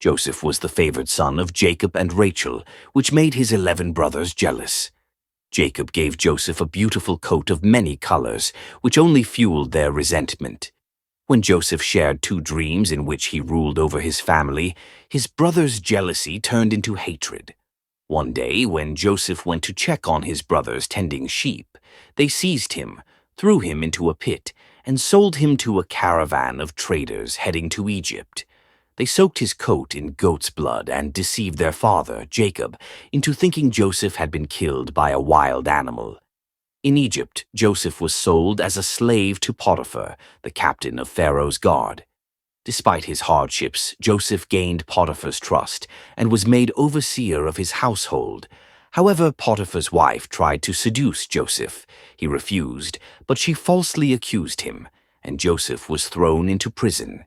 Joseph was the favored son of Jacob and Rachel, which made his 11 brothers jealous. Jacob gave Joseph a beautiful coat of many colors, which only fueled their resentment. When Joseph shared 2 dreams in which he ruled over his family, his brothers' jealousy turned into hatred. One day, when Joseph went to check on his brothers tending sheep, they seized him, threw him into a pit, and sold him to a caravan of traders heading to Egypt. They soaked his coat in goat's blood and deceived their father, Jacob, into thinking Joseph had been killed by a wild animal. In Egypt, Joseph was sold as a slave to Potiphar, the captain of Pharaoh's guard. Despite his hardships, Joseph gained Potiphar's trust and was made overseer of his household. However, Potiphar's wife tried to seduce Joseph. He refused, but she falsely accused him, and Joseph was thrown into prison.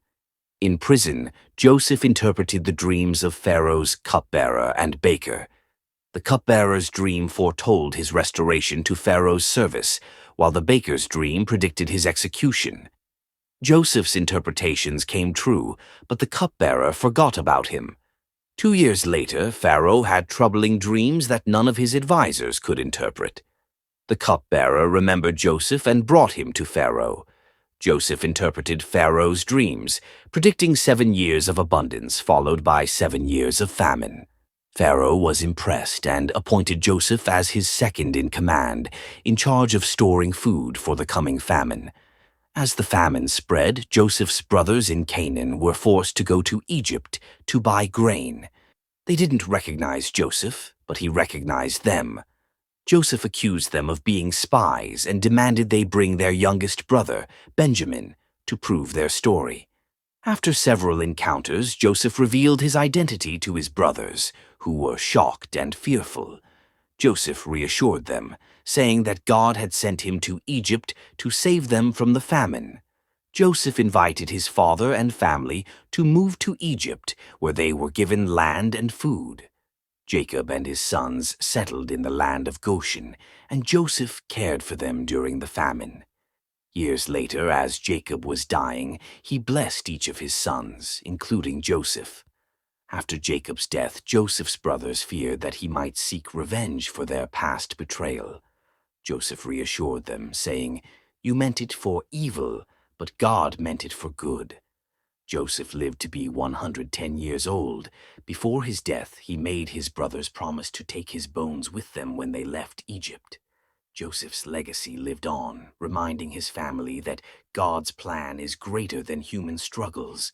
In prison, Joseph interpreted the dreams of Pharaoh's cupbearer and baker. The cupbearer's dream foretold his restoration to Pharaoh's service, while the baker's dream predicted his execution. Joseph's interpretations came true, but the cupbearer forgot about him. 2 years later, Pharaoh had troubling dreams that none of his advisors could interpret. The cupbearer remembered Joseph and brought him to Pharaoh. Joseph interpreted Pharaoh's dreams, predicting 7 years of abundance followed by 7 years of famine. Pharaoh was impressed and appointed Joseph as his second in command, in charge of storing food for the coming famine. As the famine spread, Joseph's brothers in Canaan were forced to go to Egypt to buy grain. They didn't recognize Joseph, but he recognized them. Joseph accused them of being spies and demanded they bring their youngest brother, Benjamin, to prove their story. After several encounters, Joseph revealed his identity to his brothers, who were shocked and fearful. Joseph reassured them, saying that God had sent him to Egypt to save them from the famine. Joseph invited his father and family to move to Egypt, where they were given land and food. Jacob and his sons settled in the land of Goshen, and Joseph cared for them during the famine. Years later, as Jacob was dying, he blessed each of his sons, including Joseph. After Jacob's death, Joseph's brothers feared that he might seek revenge for their past betrayal. Joseph reassured them, saying, "You meant it for evil, but God meant it for good." Joseph lived to be 110 years old. Before his death, he made his brothers promise to take his bones with them when they left Egypt. Joseph's legacy lived on, reminding his family that God's plan is greater than human struggles.